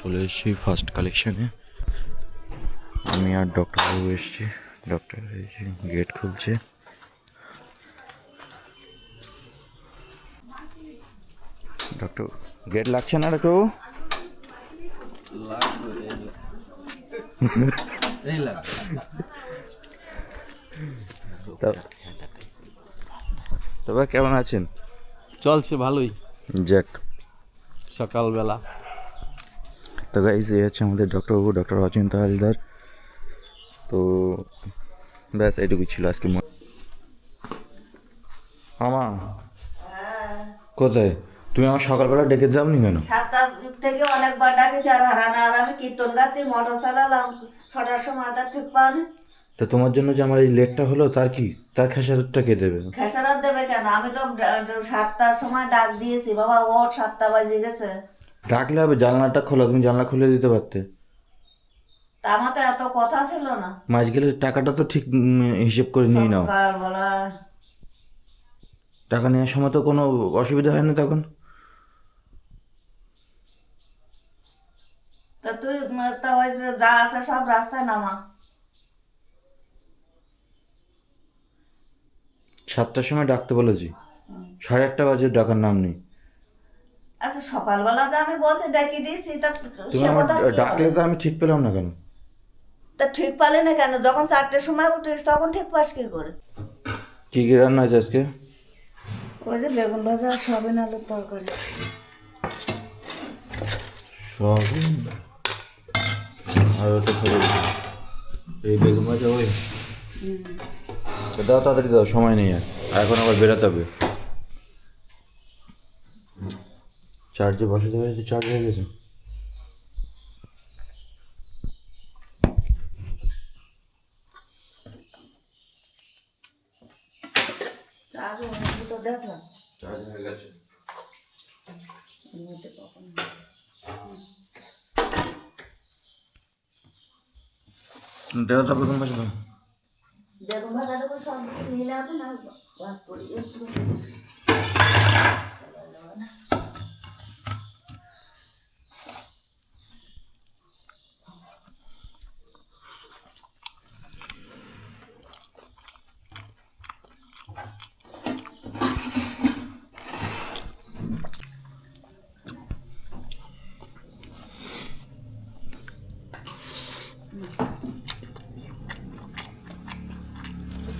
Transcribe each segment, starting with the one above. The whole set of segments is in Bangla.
চলে এসেছি ফার্স্ট কালেকশনে। আমি আর ডক্টরবাবু এসেছি। ডক্টর এসে গেট খুলছে। ডক্টর গেট লাগছে না ডক্টরবাবু? তবে কেমন আছেন? চলছে ভালোই, জ্যাক। সকালবেলা। তো গাইজ এই হচ্ছে আমাদের ডক্টরবাবু, ডক্টর অচিন্ত হালদার। তো ব্যাস এইটুকুই ছিল আজকে। মামা কোথায়? তুমি আমার সকালবেলা ডেকে যাওনি কেন? 7টা থেকে অনেকবার ডাকেছি আর হারানা, আর আমি কীর্তন গাচ্ছি, মোটর চালালাম 6টার সময়, তার ঠিক পাওনি। তো তোমার জন্য যে আমার এই লেটটা হলো তার কি? তার খেসারতটা কে দেবে? খেসারত দেবে কেন? আমি তো 7টার সময় ডাক দিয়েছি, বাবা ও 7টা বাজে গেছে। ডাকলে হবে, জানলাটা খোলা, তুমি জানলা খুলে দিতে পারতে। তা আমার তো এত কথা ছিল না। মাস গেলে টাকাটা তো ঠিক হিসেব করে নিয়ে নাও। সকালবেলা টাকা নেওয়ার সময় তো কোনো অসুবিধা হয় না তখন? তা তুই তা ওই যে যা আছে সব রাস্তায় নামা। 7টার সময় ডাকতে বলেছি, 8:30 বাজে ডাকার নাম নেই। আচ্ছা সকালবেলা যা আমি বলছি ডেকে দিয়েছি, তা তুমি সে আমার কথা কি ডাকলে হবে? তো আমি ঠিক পেলাম না কেন? তা ঠিক পালে না কেন? যখন 4টের সময় উঠিস তখন ঠিক পাস কি করে? কি কি রান্না আছে আজকে? ওই যে বেগুন ভাজা আর সয়াবিন আলুর তরকারি। সয়াবিন আর ওটা ফেলে দিই। এই বেগুন ভাজা ওই দাও, তাড়াতাড়ি দাও, সময় নেই আর এখন আবার বেরোতে হবে। চার্জে বসাতে বসাতে চার্জ হয়ে গেছে। চার্জ অনেক তো দেখলাম। চার্জ হয়ে গেছে। এমনিতে কখন দেও তো বেগুন ভাজা দাও। বেগুন ভাজার উপর সব মিলে আছে না, ভাত করি একটু।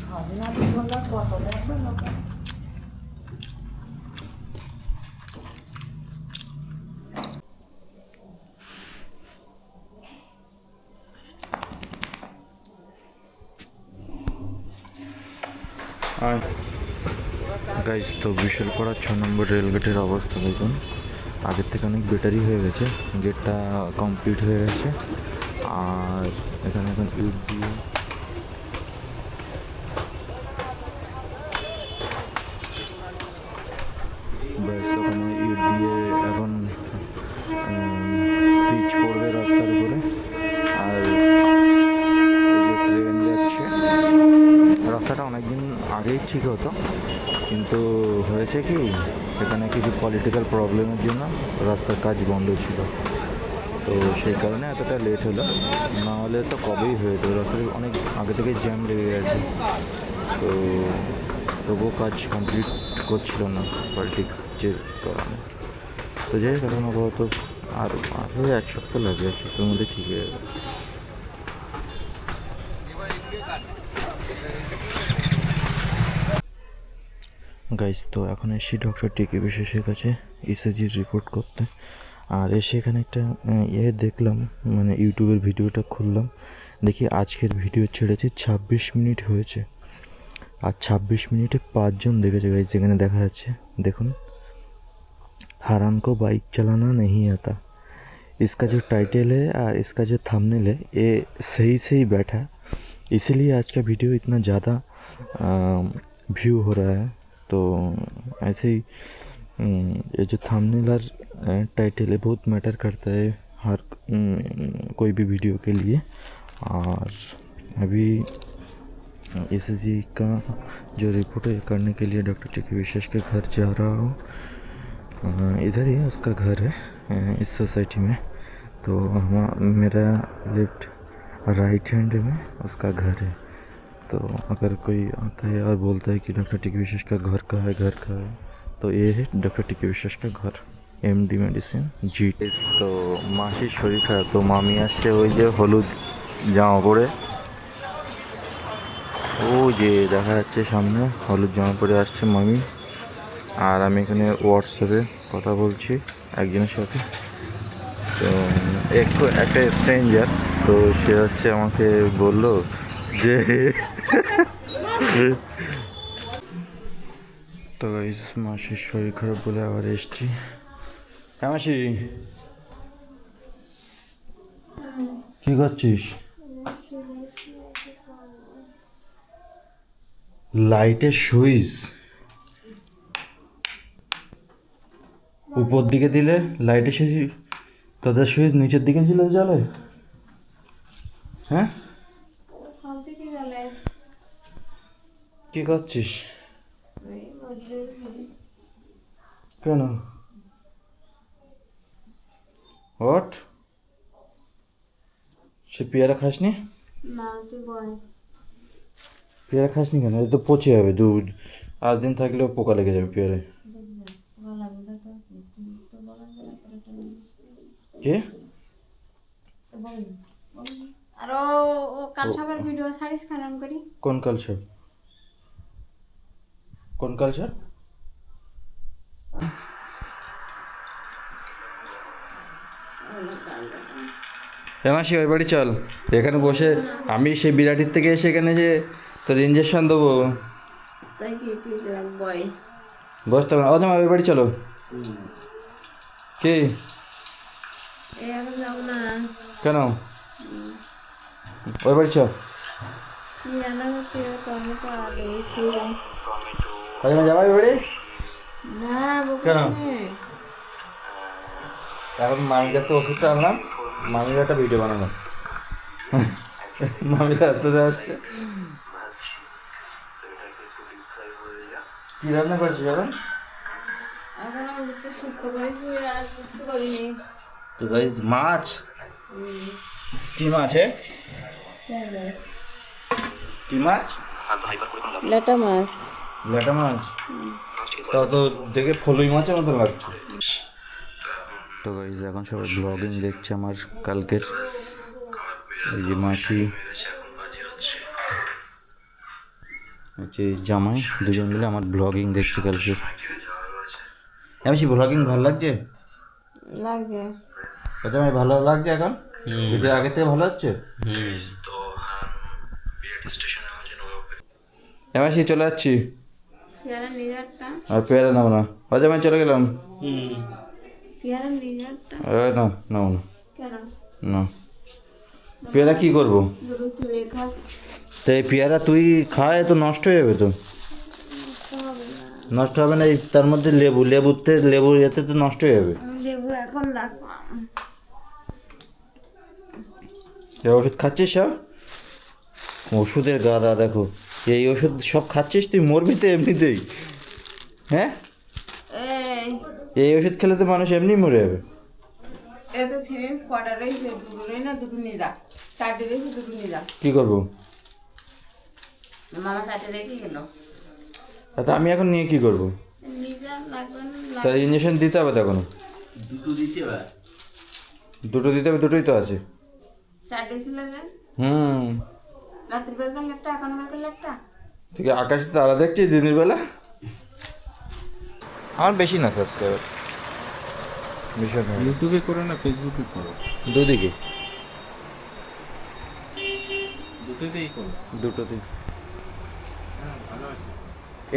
সয়াবিন আলু ঝোলটা কত দেখবে লোক। গাইস, তো বিশালপাড়া 6 নম্বর রেলগেটের অবস্থা দেখুন। আগের থেকে অনেক বেটারই হয়ে গেছে, গেটটা কমপ্লিট হয়ে গেছে। আর এখানে এখন ইট দিয়ে ব্যাস, ওখানে ইট দিয়ে এখন পিচ পড়বে রাস্তার উপরে। আর ট্রেন যাচ্ছে। রাস্তাটা অনেকদিন আগেই ঠিক হতো, কিন্তু হয়েছে কি, এখানে কিছু পলিটিক্যাল প্রবলেমের জন্য রাস্তার কাজ বন্ধ ছিল। তো সেই কারণে এতটা লেট হলো, না হলে তো কবেই হয়ে যেত। রাস্তায় অনেক আগে থেকে জ্যাম লেগে গেছে। তো তবুও কাজ কমপ্লিট করছিল না পলিটিক্সের কারণে। তো যাই হোক, এখন আপাতত আরও 1 সপ্তাহ লাগে, 1 সপ্তাহের মধ্যে ঠিক হয়ে যাবে। গাইস, তো এখন এসেছি ডক্টর টিকি বিশেষের কাছে ইসিজির রিপোর্ট করতে। আর এসে এখানে একটা দেখলাম, মানে ইউটিউবের ভিডিওটা খুললাম, দেখি আজকের ভিডিও ছেড়েছি 26 মিনিট হয়েছে। আর 26 মিনিটে 5 জন দেখেছে গাইস। যেখানে দেখা যাচ্ছে দেখুন, हराम को बाइक चलाना नहीं आता। इसका जो टाइटल है और इसका जो थंबनेल है, ये सही सही बैठा, इसीलिए आज का वीडियो इतना ज़्यादा व्यू हो रहा है। तो ऐसे ही ये जो थंबनेल और टाइटल है बहुत मैटर करता है हर कोई भी वीडियो के लिए। और अभी एसएसजी का जो रिपोर्ट है करने के लिए डॉक्टर टीके विशेष के घर जा रहा हूँ। इधर ही उसका घर है, इस सोसाइटी में। तो मेरा लेफ्ट राइट हैंड में उसका घर है। तो अगर कोई आता है और बोलता है कि डॉक्टर टीके विशेष का घर कहाँ है, घर कहाँ है, तो ये है डॉक्टर टीके विशेष का घर, MD মেডিসিন জি। তো মাসির শরীর খারাপ, তো মামি আসছে ওই যে হলুদ জামা পরে, ও যে দেখা যাচ্ছে সামনে হলুদ জামা পরে আসছে মামি। আর আমি এখানে হোয়াটসঅ্যাপে কথা বলছি একজনের সাথে, তো একটা স্ট্রেঞ্জার, তো সে হচ্ছে আমাকে বললো যে তো গাইস মাসির শরীর খারাপ বলে আবার এসছি। হ্যাঁ মাসি, কি করছিস? লাইটের সুইচ উপর দিকে দিলে লাইটের সুইচ, তাদের সুইচ নিচের দিকে ছিল জ্বলে। হ্যাঁ কি করছিস? কেন? হোয়াট? সে পেয়ারা খাসনি? না তুই বল। পেয়ারা খাসনি কেন? এটা তো পচে যাবে, দুধ আর দিন থাকলেও পোকা লেগে যাবে পেয়ারায়। কে? আর ও কাল সবার ভিডিও ছাড়িস খারাপ করি। কোন কালচার? কোন কালচার? মাসি ওই বাড়ি চল, এখানে বসে আমি সেই বিরাটির থেকে এসে এখানে যে তোর ইঞ্জেকশন দেবো। তাই কি তুই বয় বসতে হবে না, ও জামা ওই বাড়ি চলো। কি এখন যাবো না। কেন? ওই বাড়ি চ। কি রান্না করতে টমেটো আলু যাবা ওই বাড়ি? না কেন? এখন মামির কাছে ওষুধটা আনলাম, মামির একটা ভিডিও বানালাম। মামির আসতে আসছে। কি রান্না করছিস এখন? এখন উচ্ছে শুক্তো করেছি আর কিছু করিনি। তো গাইস মাছ, কি মাছ? কি মাছ? লেটা মাছ। লেটা মাছ? তা তো দেখে ফলুই মাছের মতো লাগছে। তো গাইস এখন সবাই ব্লগিং দেখছে আমার কালকের। এই যে মাসি হচ্ছে জামাই, দুজন মিলে আমার ব্লগিং দেখছে কালকে। আমি ব্লগিং ভালো লাগছে? লাগে। আচ্ছা ভাই ভালো লাগছে এখন? ভিডিও আগে থেকে ভালো হচ্ছে? এমাসি চলে যাচ্ছি। পেয়ারা নিজেরটা। আর পেয়ারা নাও না, আচ্ছা আমি চলে গেলাম। পেয়ারা নিজেরটা। না নাও না, কেন? না পেয়ারা কি করবো? দুটো তুলে খা। তো এই পেয়ারা তুই খায় তো নষ্ট হয়ে যাবে তো। নষ্ট হবে না, এই তার মধ্যে লেবু এতে তো নষ্ট হয়ে যাবে। আমি লেবু এখন রাখলাম। ওষুধ খাচ্ছিস সব? ওষুধের গাদা দেখো, এই ওষুধ সব খাচ্ছিস তুই, মরবি তো এমনিতেই। হ্যাঁ এই ওষুধ খেলে তো মানুষ এমনি মরে যাবে। এত সিরিয়াস কটা রয়েছে? দুটো রই না, দুটো নিয়ে যা। চারটে রয়েছে, দুটো নিয়ে যা। কি করবো? মামা কাটে রেখে গেল। তা আমি এখন নিয়ে কি করবো? নিয়ে যা, লাগবে না। তা ইঞ্জেকশন দিতে হবে তো এখনো? দুটো দিতে হবে। দুটো দিতে হবে, দুটোই তো আছে। চারটে ছিল যে রাত্রি বের করলে একটা, এখন বের করলে একটা। ঠিক আছে, আকাশে তারা দেখছিস দিনের বেলা? আমার বেশি না সাবস্ক্রাইবার, ভীষণ ইউটিউবে করো না ফেসবুকে করো? দুদিকে, দুটোতেই করো। দুটোতেই। ভালো আছে।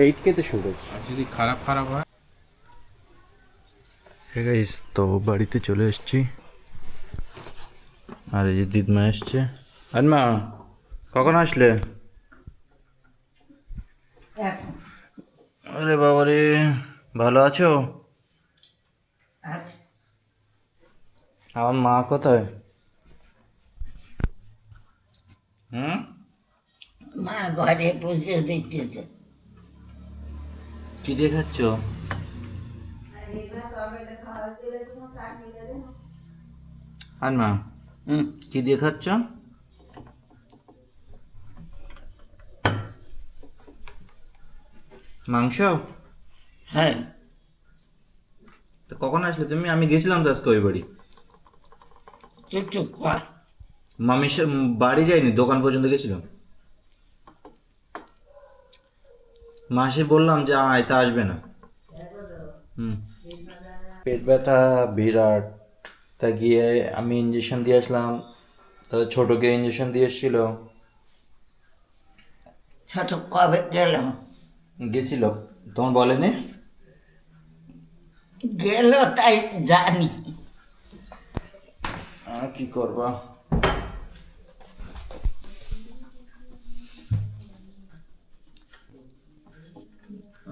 8K তে শুরু হচ্ছে। আর যদি খারাপ হয়? হ্যাঁ গাইস, তো বাড়িতে চলে এসেছি। আর এই যে দিদমা এসছে। আর মা কখন আসলে? আরে বাবা রে, ভালো আছো? আমার মা কোথায়? মা ঘরে বসে দেখতেছে। কি দেখাচ্ছ? আর মা কি দিয়ে খাচ্ছ? মাংস? হ্যাঁ তো কখন আসলে তুমি? আমি গেছিলাম তো আজকে ওই বাড়ি। তুই চুপ কর। মামির বাড়ি যাইনি, দোকান পর্যন্ত গেছিলাম। মাসি বললাম যে আয়, তা আসবে না। পেট ব্যথা বিরাট, তা গিয়ে আমি ইঞ্জেকশন দিয়ে আসলাম। তাহলে ছোটকে ইঞ্জেকশন দিয়ে এসেছিল। ছোট কবে গেল? গেছিল, তোমার বলেনি? গেল তাই জানি। কি করবা?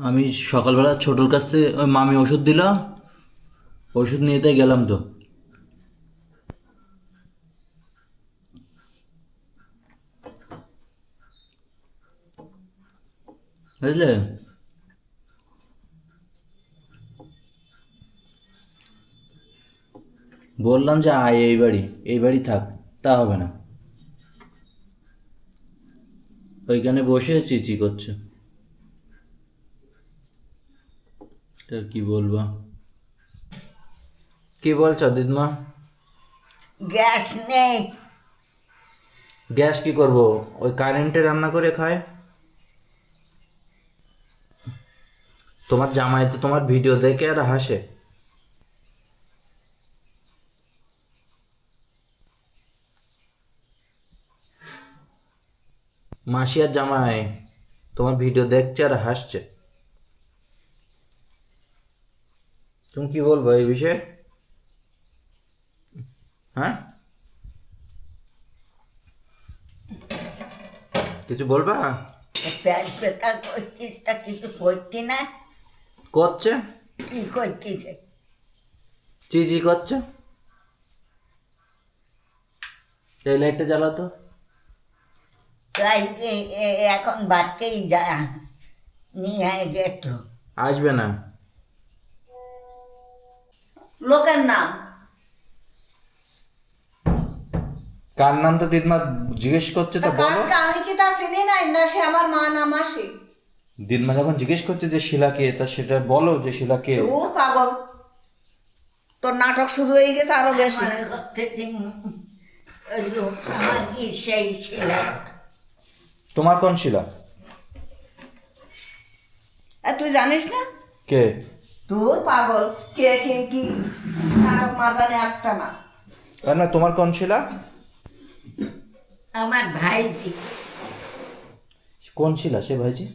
আমি সকালবেলা ছোটোর কাছ থেকে ওই মামি ওষুধ দিল, ওষুধ নিয়ে তাই গেলাম তো। বুঝলে? বললাম যে আয় এই বাড়ি থাক, তা হবে না। ওইখানে বসে চিচি করছে। আর কি বলবো? কি বলছো দিদমা? গ্যাস নেই। গ্যাস কি করব? ওই কারেন্টে রান্না করে খায়। তোমার জামাই তো তোমার ভিডিও দেখে আর হাসে। মাসি আর জামাই তোমার ভিডিও দেখছে আর হাসছে। তুমি কি বলবো এই বিষয়ে? হ্যাঁ, কিছু বলবা? পেট ব্যথা করতিস তা কিছু করতি না? করছে, কি করতিস? চিচি করছে। এই লাইটটা জ্বালাতো। তাই এখন বাদকেই যা নিয়ে আয় গেট। আসবে না। লোকের নাম কার নাম তো দিদমা জিজ্ঞেস করছে, তো বলো। আমি কি তা চিনি নাই না? সে আমার মা না মাসি। দিদমা যখন জিজ্ঞেস করছে যে শিলা কে, তা সেটা বলো যে শিলা কে। ও পাগল, তোর নাটক শুরু হয়ে গেছে আরো বেশি। সেই ছিল। তোমার কোন শিলা? তুই জানিস না? কে? তোর পাগল কে কে কি নাটক মারবানে একটা না। না, তোমার কোন শিলা? আমার ভাইজি। কোন শিলা সে ভাইজি?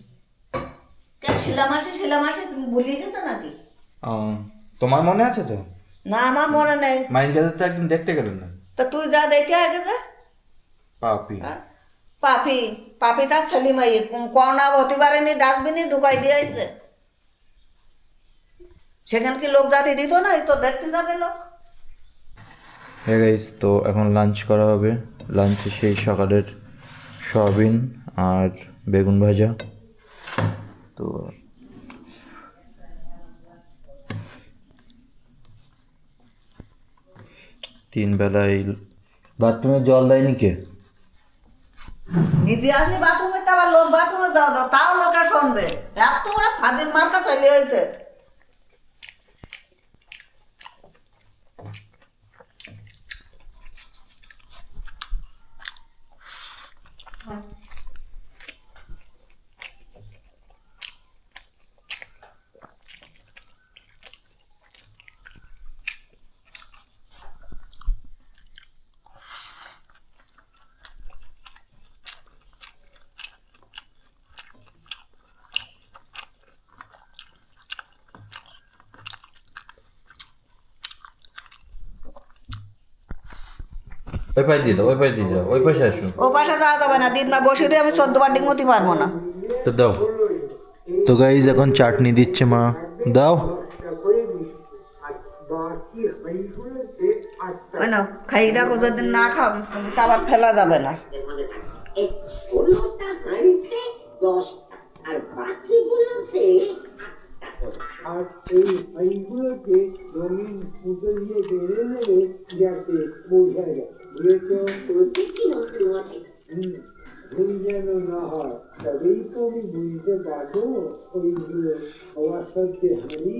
শিলা মাসি তুমি ভুলিয়ে গেছো নাকি? তোমার মনে আছে তো? না আমার মনে নেই। মাইন্দাদের তো একদিন দেখতে গেলেন না? তা তুই যা দেখে আগে যা। পাপি। পাপি পাপি তার ছেলে মাই কর্ণা হতে পারেনি, ডাস্টবিনে ঢুকাই দিয়েছে। সেখান কি লোক জাতি দিত না? তো দেখতে যাবে লোক। হ্যাঁ গাইস, তো এখন লাঞ্চ করা হবে। লাঞ্চে সেই সকালের সয়াবিন আর বেগুন ভাজা। তো তিন বেলায় বাথরুমে জল দেয়নি কে? নিজে আসলে বাথরুমে, তো আবার লোক বাথরুমে যাও না, তাও লোকে শুনবে। এত বড় ফাজিল মার্কা চলে হয়েছে। ওই পাশে দিয়ে দাও, ওই পাশে দিয়ে দাও, ওই পাশে আসো। ও পাশে যাওয়া যাবে না, দিন না বসে দিয়ে আমি 14 বার ডিঙতে পারবো না। তো দাও। তো গাইজ এখন চাটনি দিচ্ছে মা, দাও। ওই না খাই দেখো, যদি না খাও তা আবার ফেলা যাবে না। আর এই হাঁড়িগুলোকে রঙিন সুতো দিয়ে বেঁধে দেবে, যাতে বোঝা যায় বুঝেছ ভুল যেন না হয় তবেই তো আমি বুঝতে পারবো ওই যে সবার সাথে হাঁড়ি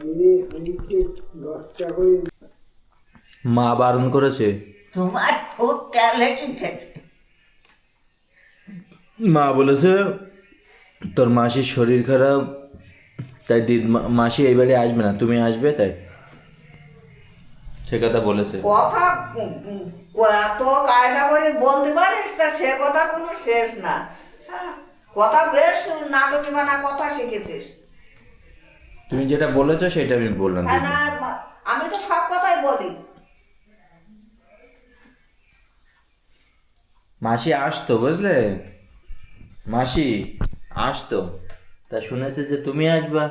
মেরে হাঁড়িকে 10টা করে মা বারণ করেছে? তোমার খুব তেল লেগে গেছে। মা বলেছে তোর মাসির শরীর খারাপ, তাই মাসি এই বাড়ি আসবে না, তুমি আসবে, তাই সে কথা বলেছে। কথা এত কায়দা করে বলতে পারিস তা সে কথা কোনো শেষ না। হ্যাঁ, কথা বেশ নাটকি বানা কথা শিখেছিস। তুমি যেটা বলেছো সেটা আমি বললাম। হ্যাঁ না, আমি তো সব কথাই বলি। মাসি আসতো, বুঝলে, মাসি আসতো, তা শুনেছে যে তুমি আসবা,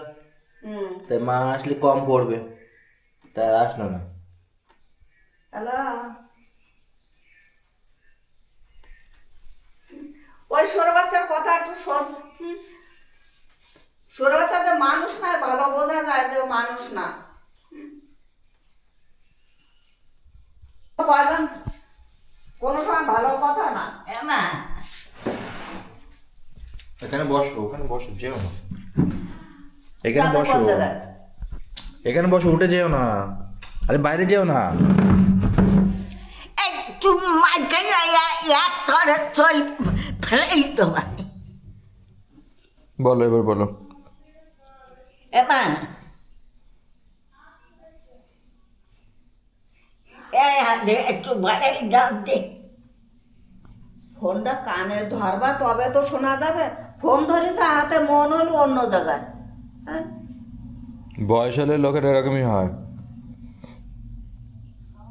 তাই মা আসলে কম পড়বে, তাই আর আসলো না। হ্যালো, ওই সরু বাচ্চার কথা একটু শোন। সরু বাচ্চা যে মানুষ না, ভালো বোঝা যায় যে ও মানুষ না। বাজান কোনো সময় ভালো কথা না। না, এখানে বসো, ওখানে বসো, যেও না, এখানে যাবো বসো, কোন জায়গায়? এখানে বসো, উঠে যেও না, আরে বাইরে যেও না। একটু মাঝে এক করে চল ফেলেই তোমার। বলো, এবার বলো। এমা একটু বাড়াই দাও দে। ফোনটা কানে ধরবা তবে তো শোনা যাবে। ফোন ধরেছে হাতে, মন হলো অন্য জায়গায়। হ্যাঁ, বয়স হলে লোকের এরকমই হয়।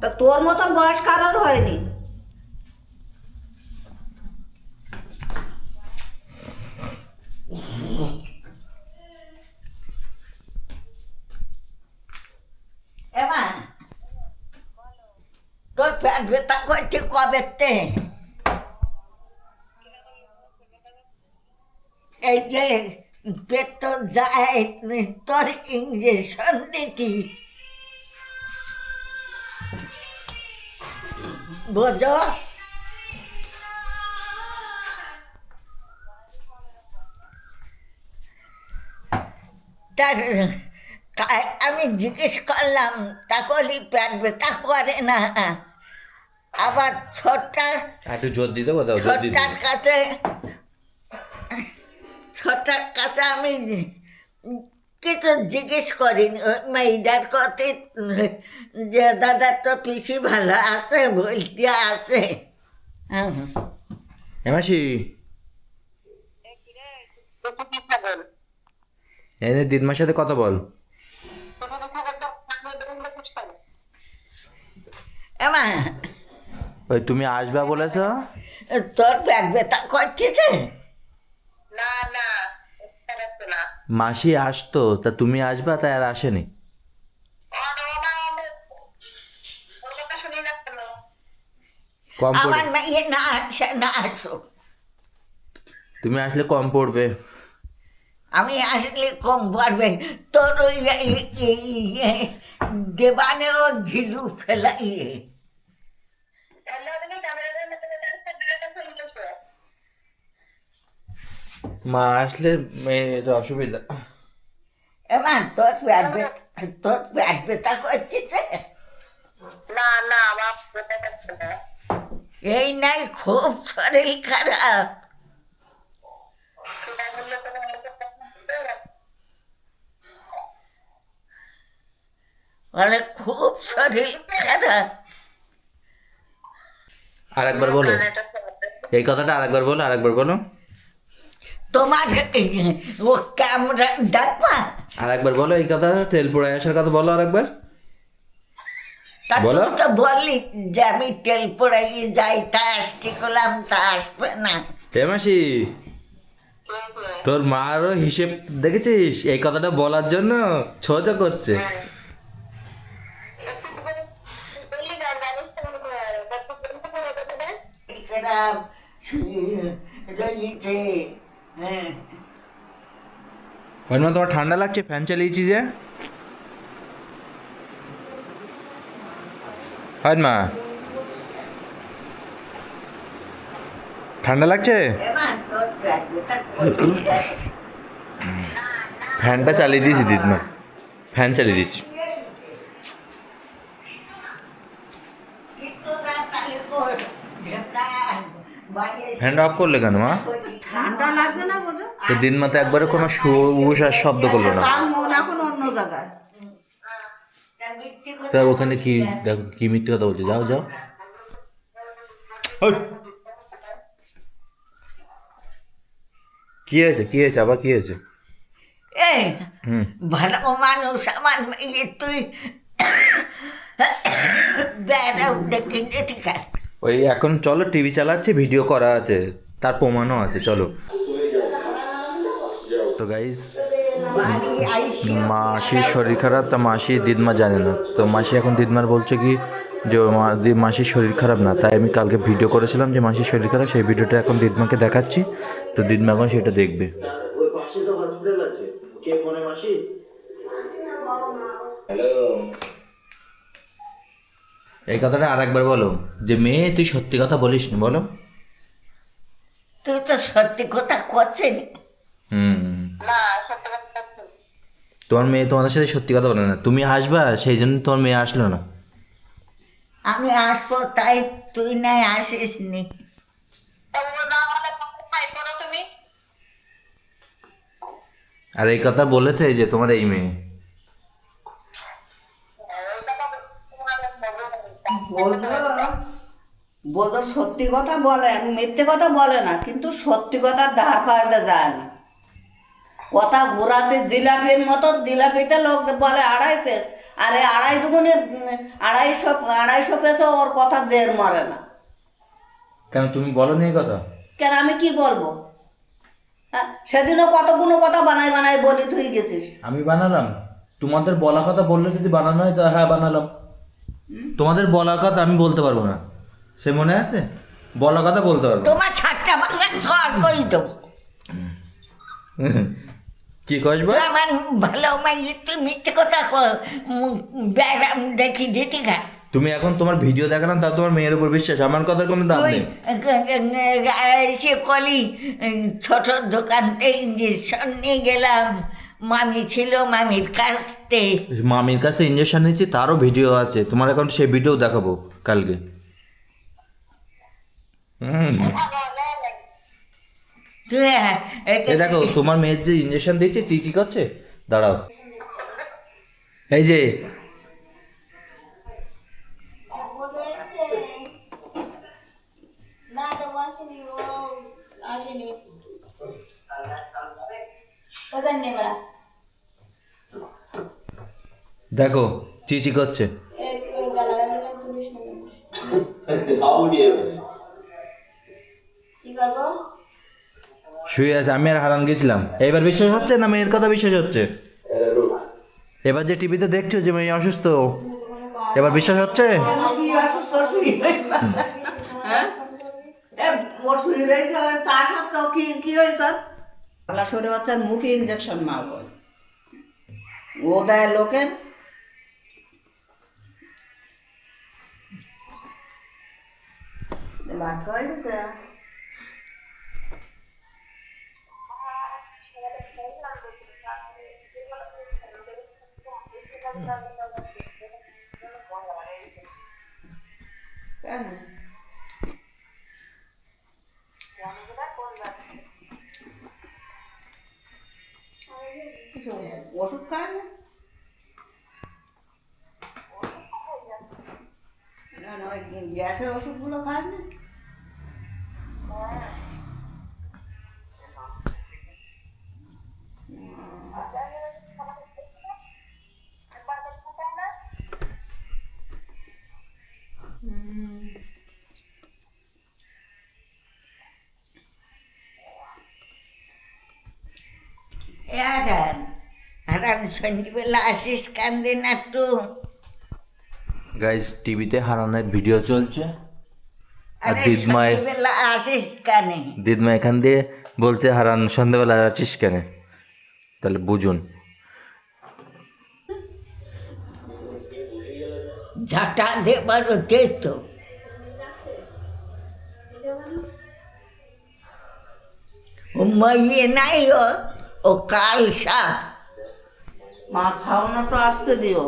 তা তোর মতন বয়স কারোর হয়নি। এমা তোর পেট ব্যথা করছে কবে তে? এই যে পেট তো যায়, তোর ইঞ্জেকশন দিতি, বোঝো? তার আমি জিজ্ঞেস করলাম, তা কলি পেট ব্যথা করে না। আবার একটু জোর দিতে কোথাও, জোর দিতে। ছোটার কাছে আমি কিছু জিজ্ঞেস করিনি। ওই মেয়েটার কথা যে দাদা তো পিসি ভালো আছে বলতে আছে। মাসি এনে দিদিমার সাথে কথা বল। এমা ওই তুমি আসবা বলেছ, তোর পেট ব্যথা করতেছে? মাসি আসতো, তা তুমি আসবা, তাই আর আসেনি। কম আমার পড়বে, মেয়ে না আসে, না আসো। তুমি আসলে কম পড়বে। আমি আসলে কম পারবে। তোর ওই দেবানেও ঘিলু ফেলাইয়ে মা আসলে মেয়ের অসুবিধা। এমা তোর পেট ব্যথা করতেছে? এই নাই খুব শরীর খারাপ, মানে খুব শরীর খারাপ। আরেকবার বলো এই কথাটা, আরেকবার বলো, আরেকবার বলো, তোমার ও ক্যামেরা ডাকবা? আরেকবার বলো এই কথা, তেল পড়ে আসার কথা বলো আরেকবার। তা বলো। তুই তো বললি যে আমি তেল পড়াইয়ে যাই, তা আসতে করলাম, তা আসবে না। হে মাসি, তোর মারও হিসেব দেখেছিস, এই কথাটা বলার জন্য ছোট করছে। খারাপ রয়েছে। হ্যাঁ, ওই তোমার ঠান্ডা লাগছে, ফ্যান চালিয়েছি যে। হয় মা ঠান্ডা লাগছে এবার তোর ব্যাগটা কোথায় যায়? ফ্যানটা চালিয়ে দিয়েছি দিদমা ফ্যান চালিয়ে দিয়েছি কিন্তু না তাহলে তোর ঢেমনা বাড়ি ফ্যানটা অফ করলে কেন মা ঠান্ডা লাগছে না বোঝো? তো দিনমা তো একবারে কোনো উস আর শব্দ করলো না তার মন এখন অন্য জায়গায়। তা ওখানে কি দেখো কি মিথ্যে কথা বলছে যাও যাও ওই! কি হয়েছে কি হয়েছে আবার কি হয়েছে এই হুম ভালো মানুষ আমার মেয়ে তুই বেড়া ডেকে যেতে খাস ওই এখন চলো টিভি চালাচ্ছে ভিডিও করা আছে তার প্রমাণও আছে চলো তো গাইস বাড়ি আইসি মাসির শরীর খারাপ তা মাসি দিদমা জানে না তো মাসি এখন দিদমার বলছে কি যে মাসির শরীর খারাপ না তাই আমি কালকে ভিডিও করেছিলাম যে মাসির শরীর খারাপ সেই ভিডিওটা এখন দিদমাকে দেখাচ্ছি তো দিদমা এখন সেটা দেখবে ওই পাশে তো হসপিটাল আছে কে ফোনে মাসি হ্যালো এই কথাটা আরেকবার বলো যে মেয়ে তুই সত্যি কথা বলিস না বলো তুই তো সত্যি কথা করছিস হুম তোমার মেয়ে তোমাদের সাথে সত্যি কথা বলে না তুমি আসবা সেই জন্য তোমার মেয়ে আসলো না আমি আসবো তাই তুই নাই আসিস নি আর এই কথা বলেছে এই যে তোমার এই মেয়ে বোঝো সত্যি কথা বলে মিথ্যে কথা বলে না কিন্তু সত্যি কথা ধার পাড়তে যায় না কথা ঘোরাতে জিলাপির মতো জিলাপিতে লোক বলে 2.5 পেস আরে 2.5 দুগুণে 250 পেসও ওর কথা জের মরে না কেন তুমি বলো নি এই কথা কেন আমি কি বলবো হ্যাঁ সেদিনও কতগুলো কথা বানাই বানাই বলি তুই গেছিস আমি বানালাম তোমাদের বলা কথা বললে যদি বানানো হয় তো হ্যাঁ বানালাম তোমাদের বলা কথা আমি বলতে পারবো না সে মনে আছে বলা কথা বলতে পারবো তোমার ছাড়টা ভাঙা ঝড় কই দেবো কি কসবা তুই আমার ভালো মাইয়ে তুই মিথ্যে কথা ব্যারাম দেখি দিতে খা তুমি এখন তোমার ভিডিও দেখালাম তা তোমার মেয়ের উপর বিশ্বাস আমার কথা কোনো দাম তুই নেই এসে কলি ছোট দোকানতে ইঞ্জেকশন নিয়ে গেলাম মামি ছিল মামির কাছতে মামির কাছ থেকে ইঞ্জেকশন নিয়েছি তারও ভিডিও আছে তোমার এখন সেই ভিডিও দেখাবো কালকে তুই এই দেখো তোমার মেয়ের যে ইঞ্জেকশন দিয়েছে চিচি করছে দাঁড়াও এই যে দেখো চিচি করছে শুয়ে আছে আমি আর হারান গেছিলাম এবার বিশ্বাস হচ্ছে না মেয়ের কথা বিশ্বাস হচ্ছে এবার যে টিভিতে দেখছো যে মেয়ে অসুস্থ এবার বিশ্বাস হচ্ছে কি অসুস্থ হ্যাঁ ওর শুয়ে রয়েছে ওই চা খাচ্ছ কি হয়েছে পাগলা শরীর হচ্ছে মুখে ইঞ্জেকশন মারব ও দেয় লোকের ভাত খাওয়াই দিতে কেন ওষুধ খায় না না ওই গ্যাসের ওষুধগুলো খায় না হারান হারান সন্ধ্যেবেলা আসিস কান্দে না একটু গাইস টিভিতে হারানের ভিডিও চলছে আর আরে দিদমায় সন্ধ্যেবেলা আসিস কানে দিদমা এখান দিয়ে বলছে হারান সন্ধ্যাবেলা আছিস কেন তাহলে বুঝুন ঝাঁটা দেবার যেত ও মাইয়ে নাই ও কাল সাপ মা খাওয়ানোটা আসতে দিও।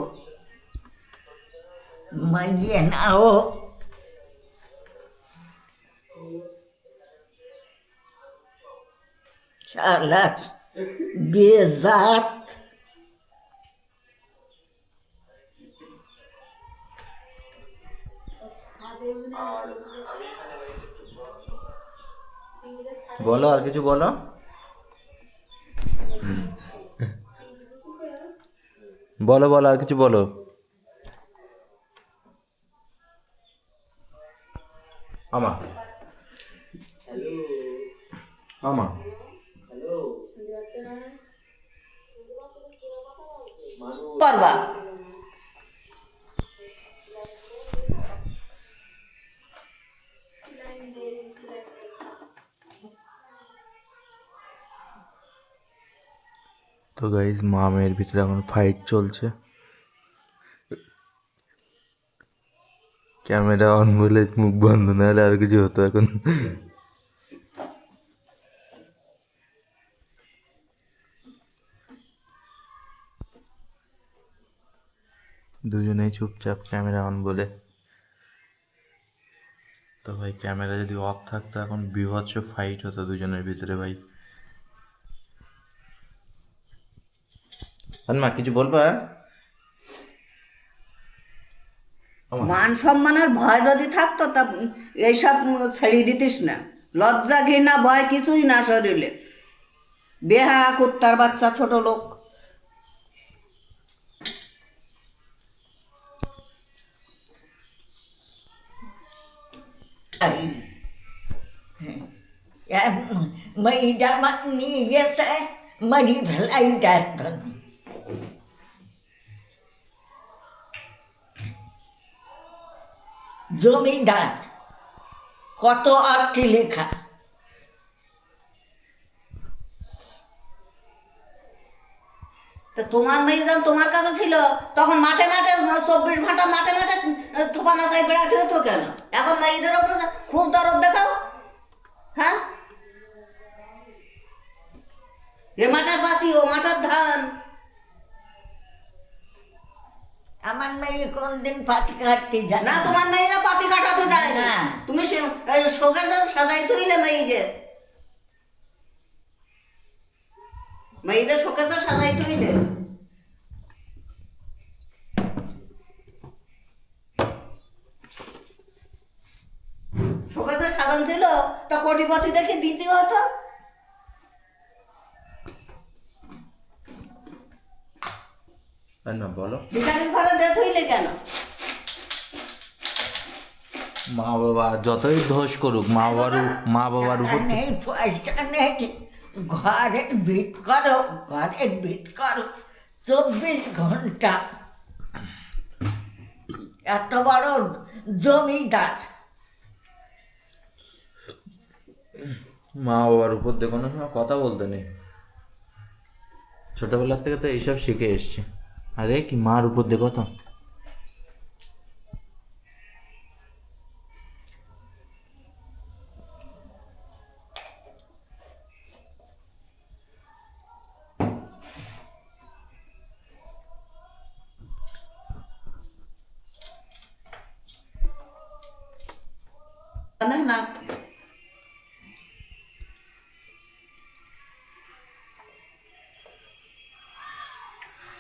মাইয়ে না ও শালার বেজাত বলো আর কিছু বলো। বলো বলো আর কিছু বলো। আমা আমা করবা তো গাইজ মা মেয়ের ভিতরে এখন ফাইট চলছে। ক্যামেরা অন বলে মুখ বন্ধ, না হলে আর কিছু হতো এখন। দুজনেই চুপচাপ ক্যামেরা অন বলে। তো ভাই ক্যামেরা যদি অফ থাকতো এখন বীভৎস ফাইট হতো দুজনের ভিতরে ভাই। মা কিছু বলবা? মান সম্মানের ভয় যদি থাকতো তা এইসব ছেড়ে দিতিস না। লজ্জা ঘৃণা ভয় কিছুই না শরীরে। বেহা কুত্তার বাচ্চা ছোট লোক। মেয়েটা নিয়ে গেছে মারি ফেলাই দেখতেন জমিদার কত আর্টি লেখা তা তোমার মেয়ে যখন তোমার কাছে ছিল তখন মাঠে মাঠে 24 ঘন্টা মাঠে মাঠে থোপানা চাই বেড়াতে হতো কেন? এখন মেয়েদের ওপরে খুব দরদ দেখাও। হ্যাঁ, এ মাঠের বাতি ও মাঠের ধান। আমার মেয়ে কোনদিন পাতি কাটতে যায় না, তোমার মেয়েরা পাতি কাটাতে যায় না। না। তুমি শোকের সাথে সাজাইতে হইলে মেয়েকে, মেয়েদের শোকের সাথে সাজাইতে হইলে শোকের সাথে সাজান ছিল তা কোটিপতি দেখে দিতে হতো। না বলো। ভিখারির ঘরে দেখ হইলে কেন? মা বাবা যতই দোষ করুক, মা বাবার উপর টাকা নেই পয়সা নেই ঘরে ভিট করো 24 ঘন্টা এত বড় জমিদার মা বাবার উপর দিয়ে কোনো সময় কথা বলতে নেই। ছোটবেলার থেকে তো এইসব শিখে এসছি। আরে কি মার উপর দিয়ে কথা। না না,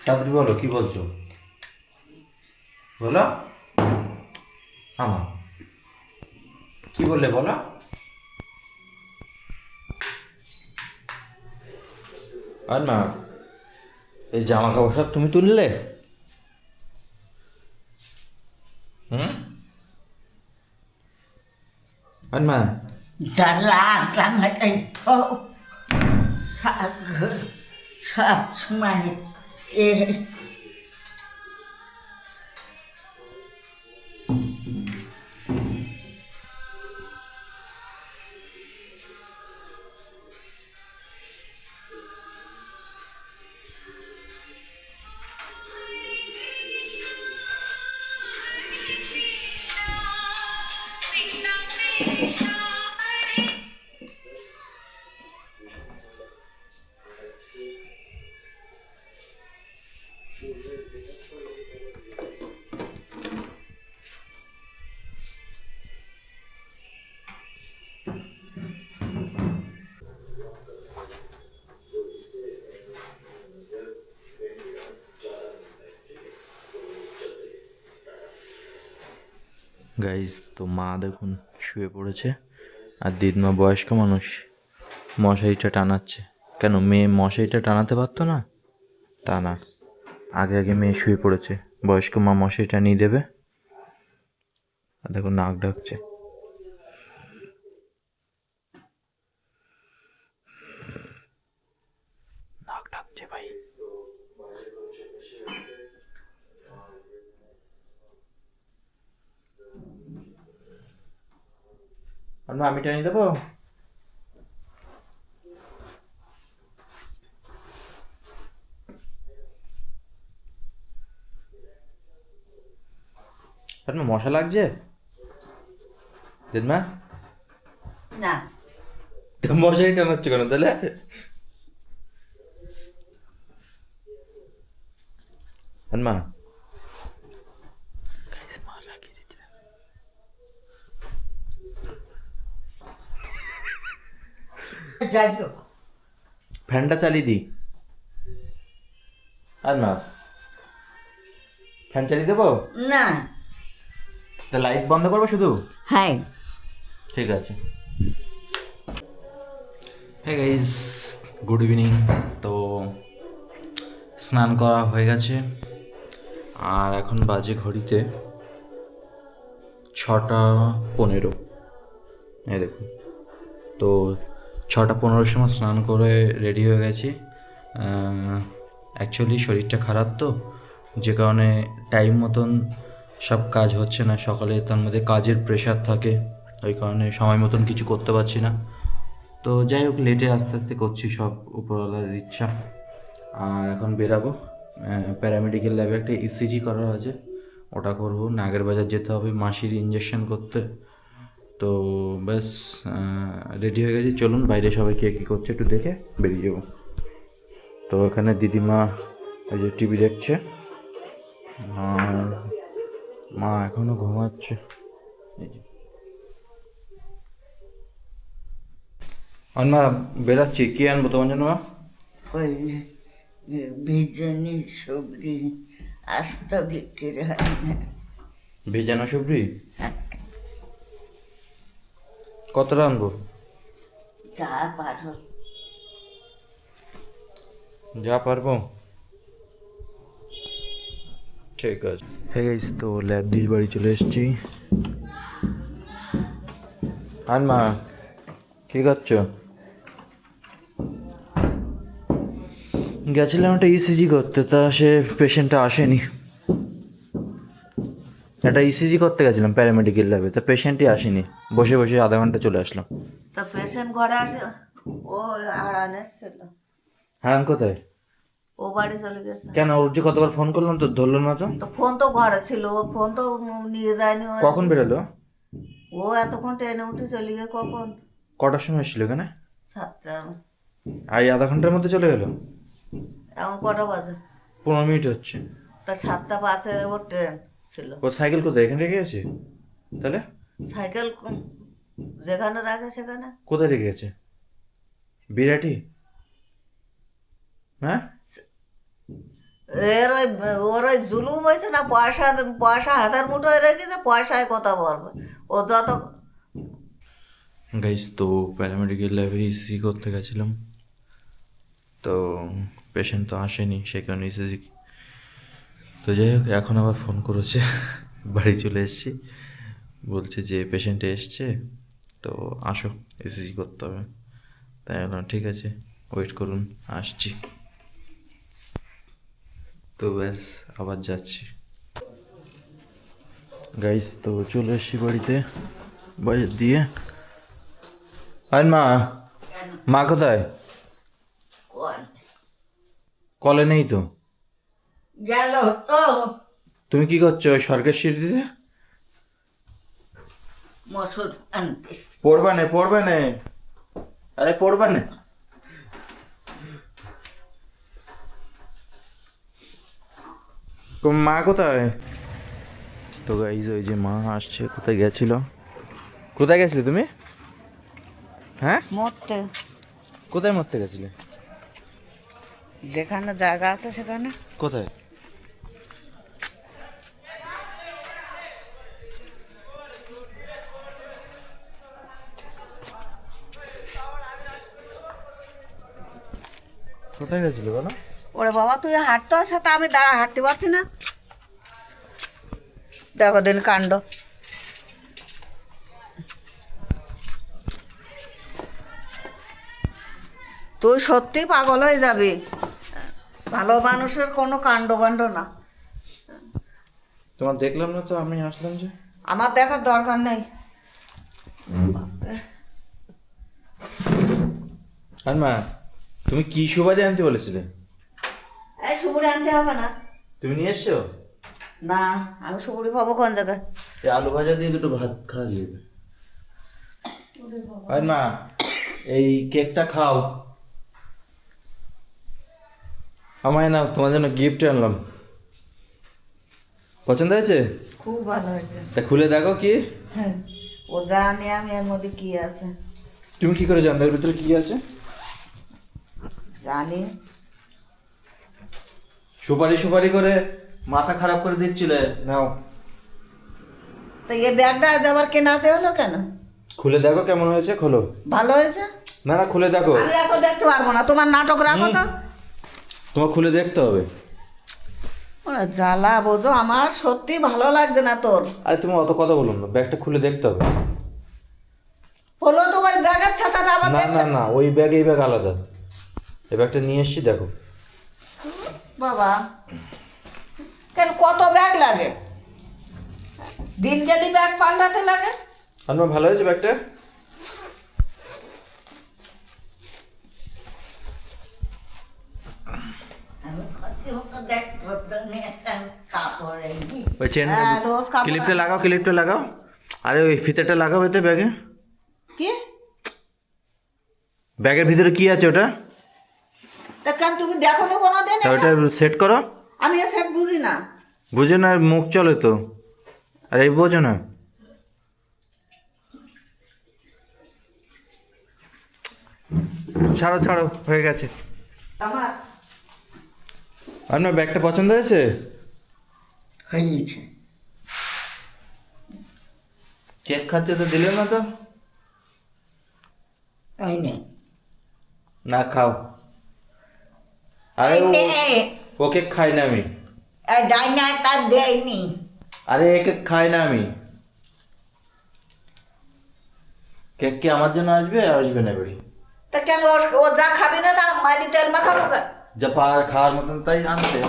তাড়াতাড়ি বলো কি বলছো, বলো। আমা কি বললে বলো। আর না, এই জামা কাপড় সব তুমি তুললে? আর মা জ্বালা টাঙাটাই সব সময় এ গাইজ তো মা দেখুন শুয়ে পড়েছে, আর দিদিমা বয়স্ক মানুষ মশারিটা টানাচ্ছে। কেন মেয়ে মশারিটা টানাতে পারতো না? তা না, আগে আগে মেয়ে শুয়ে পড়েছে, বয়স্ক মা মশারি টানিয়ে দেবে। আর দেখো নাক ডাকছে। নাক ডাকছে ভাই। আমি টানিয়ে দেবো? মশা লাগছে দিদমা? না, তো মশারি টানাচ্ছে কেন তাহলে? মা যাই হোক, ফ্যানটা চালিয়ে দিই। আর না, ফ্যান চালিয়ে দেবো? না, তা লাইট বন্ধ করবো শুধু? হ্যাঁ। ঠিক আছে। Hey guys, good evening. তো স্নান করা হয়ে গেছে, আর এখন বাজে ঘড়িতে 6:15। এই দেখুন, তো 6:15 সময় স্নান করে রেডি হয়ে গেছি। অ্যাকচুয়ালি শরীরটা খারাপ, তো যে কারণে টাইম মতন সব কাজ হচ্ছে না। সকালে তার মধ্যে কাজের প্রেশার থাকে, ওই কারণে সময় মতন কিছু করতে পারছি না। তো যাই হোক, লেটে আস্তে আস্তে করছি, সব উপরওয়ালার ইচ্ছা। আর এখন বেরাবো, প্যারামেডিক্যাল ল্যাবে একটা ইসিজি করার আছে, ওটা করবো। নাগের বাজার যেতে হবে মাসির ইঞ্জেকশন করতে। তো ব্যাস রেডি হয়ে গেছি, চলুন বাইরে সবাই কে কী করছে একটু দেখে বেরিয়ে যাবো। তো এখানে দিদিমা ওই যে টিভি দেখছে, আর মা এখনো ঘুমাচ্ছে। এই যে মা বেরাচ্ছি, কি আনবো তোমার জন্য? মা ওই বিজনি সবজি আস্ত বিক্রি হয় না। ভেজানো সবজি কতটা আনবো? যা পারো। যা পারবো, ঠিক আছে। হ্যাঁ গাইস, তো ল্যাব দিয়ে বাড়ি চলে এসেছি। আর মা কি করছো? গেছিলাম একটা ইসিজি করতে, তা সে পেশেন্টটা আসেনি। একটা ইসিজি করতে গেছিলাম প্যারামেডিক্যাল ল্যাবে, তা পেশেন্টই আসেনি। বসে বসে আধা ঘন্টা চলে আসলাম। তো পেশেন্ট ঘরে আসে, ও হারান এসছিল। হারান কোথায়? ও বাড়ি চলে গেছে। কেন? ওর যে কতবার ফোন করলাম তো ধরলো না তো। তো ফোন তো ঘরে ছিল, ওর ফোন তো নিয়ে যায়নি। ও কখন বেরোলো? ও এতক্ষণ ট্রেনে উঠে চলে গিয়ে কখন কটার সময় এসেছিল এখানে? 7টা। আর এই আধা ঘন্টার মধ্যে চলে গেল? এখন কটা বাজে? 15 মিনিট হচ্ছে। তা 7:05 ওর ট্রেন ছিল। ও সাইকেল কোথায়? এখানে রেখে গেছে তাহলে? সাইকেল যেখানে রাখে সেখানে। কোথায় রেখে গেছে? বিরাটি? হ্যাঁ, এর ওর ওই জুলুম হয়েছে না, পয়সা পয়সা হাতের মুঠোয় রেখেছে, পয়সায় কথা বলবে ও যত। গাইস, তো প্যারামেডিক্যাল ল্যাবে ইসিজি করতে গেছিলাম, তো পেশেন্ট তো আসেনি, সে কারণে ইসিজি। তো যাই হোক, এখন আবার ফোন করেছে, বাড়ি চলে এসেছি, বলছে যে পেশেন্ট এসছে, তো আসো ইসিজি করতে হবে। তাই বললাম ঠিক আছে, ওয়েট করুন, আসছি। তো ব্যাস আবার যাচ্ছি। গাইস, তো চলে এসেছি বাড়িতে, বাজার দিয়ে। আর মা কোথায়? কলে নেই তো। গেল তো। তুমি কি করছো ওই সরকার সিঁড়িতে? মসুর আনতে। পড়বে না আরে পড়বে না। মা কোথায়? তো গাইজ ওই যে মা আসছে। কোথায় গেছিলে তুমি? হ্যাঁ, মরতে কোথায় মরতে গেছিলে? যেখানে জায়গা আছে সেখানে। কোথায়? কোথায় গেছিলে বলো? ওরে বাবা, তুই হাঁটতে আসে তা আমি হাঁটতে পারছি না। দেখো দিন কাণ্ড। তুই সত্যি পাগল হয়ে যাবি। ভালো মানুষের কোনো কাণ্ড বাণ্ড না। তোমার দেখলাম না তো, আমি আসলাম যে। আমার দেখার দরকার নেই। আর মা, তুমি কি সুবাদে আনতে বলেছিলে? এই সুপুরি আনতে হবে না। তুমি নিয়ে এসছো? না, আমি সুপুরি পাবো কোন জায়গায়? এই আলু ভাজা দিয়ে দুটো ভাত খাওয়া যাবে। আর মা, এই কেকটা খাও। আমায় নাও, তোমার জন্য গিফট আনলাম। পছন্দ হয়েছে? খুব ভালো হয়েছে। তা খুলে দেখো কি। হ্যাঁ, ও জানে আমি এর মধ্যে কি আছে। তুমি কি করে জানলে এর ভিতরে কি আছে? জানি। সুপারি করে মাথা খারাপ করে দিচ্ছিলে। নাও, তো এই ব্যাগটা আজ আবার কেনাতে হলো কেন? খুলে দেখো কেমন হয়েছে। খোলো। ভালো হয়েছে? না না, খুলে দেখো। আমি এত দেখতে পারবো না, তোমার নাটক রাখো তো। তোমার খুলে দেখতে হবে। ওরা জ্বালা বোঝো, আমার সত্যি ভালো লাগছে না তোর। আরে তুমি অত কথা বলুন না, ব্যাগটা খুলে দেখতে হবে। হলো তো ওই ব্যাগের সাথে আবার না দেখতে। না না, ওই ব্যাগ এই ব্যাগ আলাদা। এই ব্যাগটা নিয়ে এসছি, দেখো। বাবা, কেন কত ব্যাগ লাগে? দিন গেলি ব্যাগ পাল্টাতে লাগে। আমার ভালো হয়েছে ব্যাগটা। আমি ক্ষতি মতো দেখতে হতো না, একটা কাপড় এই ওই চেন হ্যাঁ, রোজ কাপড়- ক্লিপটা লাগাও। আরে ওই ফিতেটা লাগাও এতে ব্যাগে। কি? ব্যাগের ভিতরে কি আছে ওটা? তা কেন তুমি দেখো না কোনোদিন? তা ওটা সেট করো। আমি এ সেট বুঝি না। বুঝে না, মুখ চলে তো। আরে এই বোঝো না। ছাড়ো, হয়ে গেছে। আমার আপনার ব্যাগটা পছন্দ হয়েছে? হয়েছে। কেক খাচ্ছে তো দিলে না তো। ওই নে, না খাও। আরে এই নে, ও কেক খাই না আমি। এই ডাইনাটা দেয়নি। আরে এ কেক খাই না আমি। কেক কি আমার জন্য আসবে না বাড়ি? তা কেন ও যা খাবি না তা মাইনি তেল মাখাবো কেন? যা খাওয়ার মতন তাই আনতে।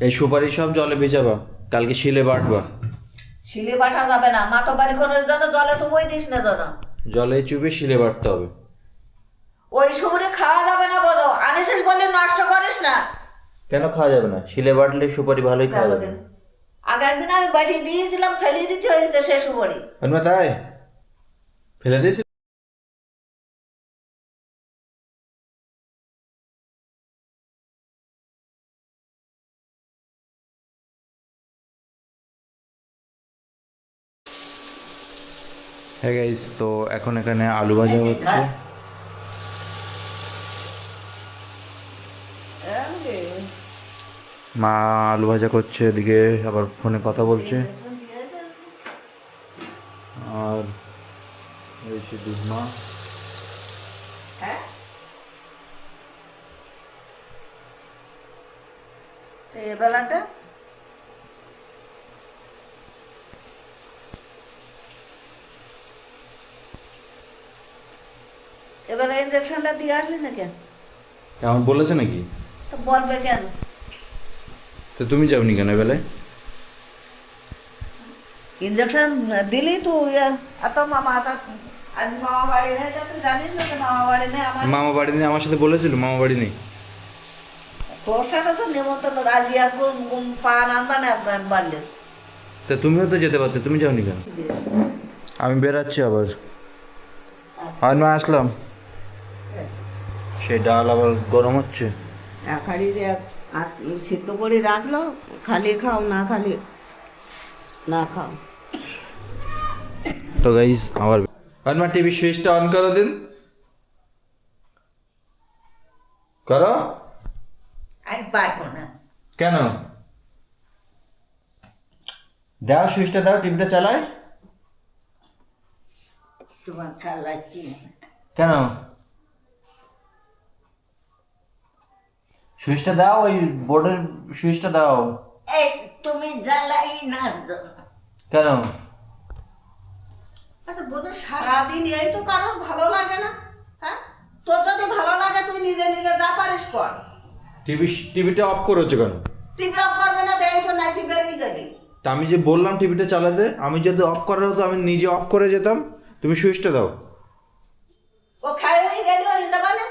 এই সুপারি সব জলে ভেজাবা, কালকে শিলে বাটবা। শিলে বাটা যাবে না, মাথা বাড়ি করার জন্য জলে শুবোই দিস না যেন। জলে চুপে শিলে বাটতে হবে। ওই সুপুরি খাওয়া যাবে না বলো, আনিসিস বলে নষ্ট করিস না। কেন খাওয়া যাবে না? শিলে বাটলে সুপারি ভালোই খাওয়া দেখো যাবে। দিন, আগে একদিন আমি বাটি দিয়েছিলাম, ফেলে দিতে হয়েছে সে সুপুরি। আনমা তাই ফেলে দিয়েছি। হ্যাঁ গাইস, তো এখন এখানে আলু ভাজা হচ্ছে। মা আলু ভাজা করছে, এদিকে আবার ফোনে কথা বলছে। আর এই সে দুধমা। হ্যাঁ, এই বেলাটা এবারে ইঞ্জেকশনটা দিয়ে আসলি না কেন? এমন বলেছে নাকি? তো বলবে কেন? তো তুমি যাওনি কেন বেলায়? ইঞ্জেকশন দিলি তুই এত মামা আজ মামা বাড়ি নেই, তুই জানিস না যে মামা বাড়ি নেই আমার। মামা বাড়ি নেই আমার সাথে বলেছিল, মামা বাড়ি নেই। তোর সাথে তো নেমন্তন্ন আজকে আর পান আনবা না একবার বাড়লে তা তুমিও তো যেতে পারতে, তুমি যাওনি কেন? আমি বেরাচ্ছি আবার, আমি আসলাম। সেই ডাল আবার গরম হচ্ছে। এক হাড়ি সিদ্ধ করে রাখলো, খালি খাও না খালি না খাও। তো গাইজ আবার মা টিভি সুইচটা অন করো দিন, করো। আমি পারবো না। কেন? দাও সুইচটা, দাও, টিভিটা চালায়। তোমার চালাচ্ছি না। কেন? সুইচটা দাও, ওই বোর্ডের সুইচটা দাও। এই তুমি জ্বালাই না কেন? আচ্ছা বোঝো, সারাদিন এই তো কারোর ভালো লাগে না। হ্যাঁ, তোর যদি ভালো লাগে তুই নিজে নিজে যা পারিস কর। টিভিটা অফ করেছো কেন? টিভি অফ করবে না, দেয় তো নাচি বেরিয়ে গেলি। তা আমি যে বললাম টিভিটা চালাতে, আমি যদি অফ করার হতো আমি নিজে অফ করে যেতাম। তুমি সুইচটা দাও। ও খাই হয়ে গেলি হয়ে যাবে না?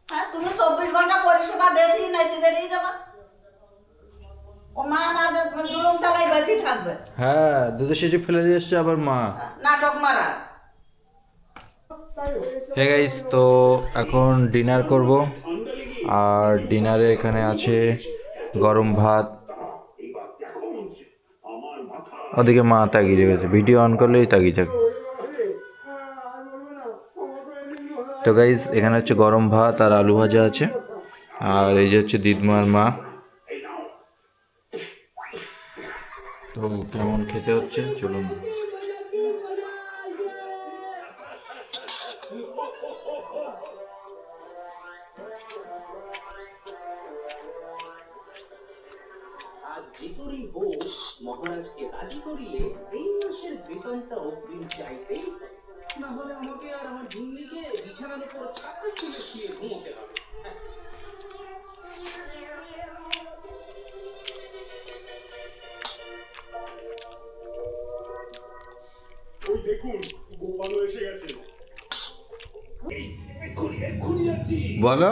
হ্যাঁ, তুমি 24 ঘন্টা পরিষেবা দেখি নাচি বেরিয়ে যাবা। ও মা না যে জুলুম চালাই বেশি থাকবে। হ্যাঁ, দুধের শেষে ফেলে দিয়ে এসছে আবার মা। নাটক মারা। হে গাইস, তো এখন ডিনার করব। আর ডিনারে এখানে আছে গরম ভাত। ওদিকে মা তাকিয়ে গেছে, ভিডিও অন করলেই তাকিয়ে থাকে। তো গাইস, এখানে হচ্ছে গরম ভাত আর আলু ভাজা আছে। আর এই যে হচ্ছে দিদমার মা। তো কেমন খেতে হচ্ছে চলুন। আজ যে করেই হোক মহারাজকে রাজি করিয়ে এই মাসের বেতনটা অগ্রিম চাইতেই হবে। না হলে আমাকে আর আমার ঝুন্নিকে বিছানার উপর ছাতা তুলে শুয়ে ঘুমোতে হবে। ওই দেখুন, গোপালও এসে গেছে। বলো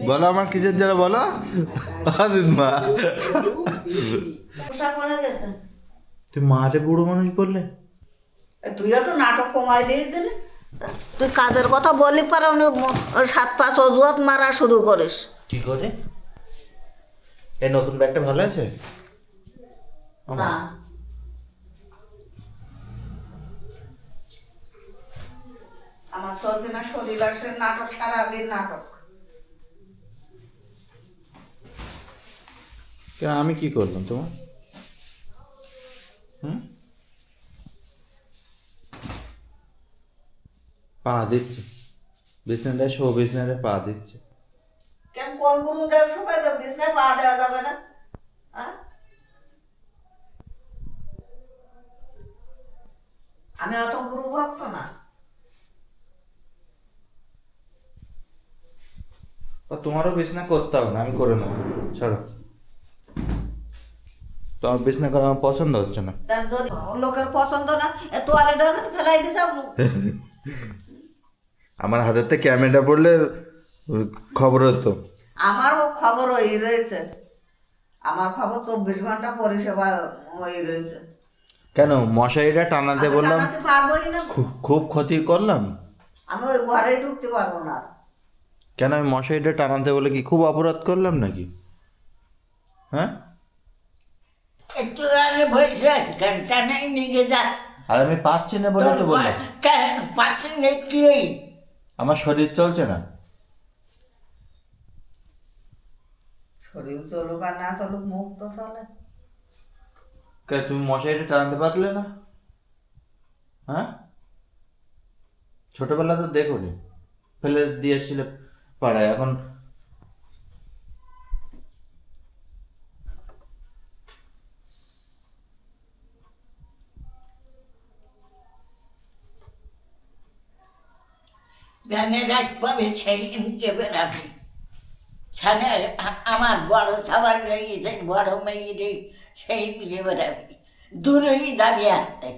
বলো আমার কিসের জন্য বলো। মা, পোশাক পরে গেছে। তুই মারে বুড়ো মানুষ বললে? তুই একটু নাটক কমাই দিয়ে দিলে। তুই কাজের কথা বলি পার 7-5 অজুহাত মারা শুরু করিস। কি করে? এই নতুন ব্যাগটা ভালো আছে? না, আমার চলছে না শরীর আসে নাটক, সারাদিন নাটক। কেন, আমি কি করলাম তোমার? পা দিচ্ছে বিছানায়, শো বিছানায় পা দিচ্ছে। কেন, কোন গুরুদেব সবাই তো বিছনায় পা দেওয়া যাবে না? হ্যাঁ, আমি অত গুরু ভক্ত না। তোমারও বিছনা করতে হবে না, আমি করে নেবো, ছাড়ো। তোমার বিছনা করা আমার পছন্দ হচ্ছে না। তার যদি লোকের পছন্দ না, তোয়ালেটা ওখানে ফেলাই দিতে। আমার হাতেতে ক্যামেরা পড়লে খবর হতো। আমারও খবর ওই রয়েছে, আমার খবর 24 ঘন্টা পরিষেবা ওই রয়েছে। কেন মশারিটা টানাতে আমি বললাম, টানাতে পারবোই না। খুব ক্ষতি করলাম। আমি ওই ঘরেই ঢুকতে পারবো না। কেন আমি মশারিটা টানাতে বলে কি খুব অপরাধ করলাম নাকি? হ্যাঁ, একটু আগে বসে আছি, ঘন্টা নাই নিয়ে যা। আর আমি পাচ্ছি না বলে তো বললাম। পাচ্ছি না কি? আমার শরীর চলছে না। শরীর চলুক আর না চলুক, মুখ তো চলে। তুমি মশারিটা টানাতে পারলে না? হ্যাঁ, ছোটবেলা তো দেখোনি, ফেলে দিয়ে এসেছিলে পাড়ায়। এখন ব্যানের একভাবে ছেড়ে নিয়ে বেড়াবি। ছানে আমার বড় সবার রয়েছে, বড় মেয়েরে সেই মিলে বেড়াবি, দূরেই যাবি আনতে।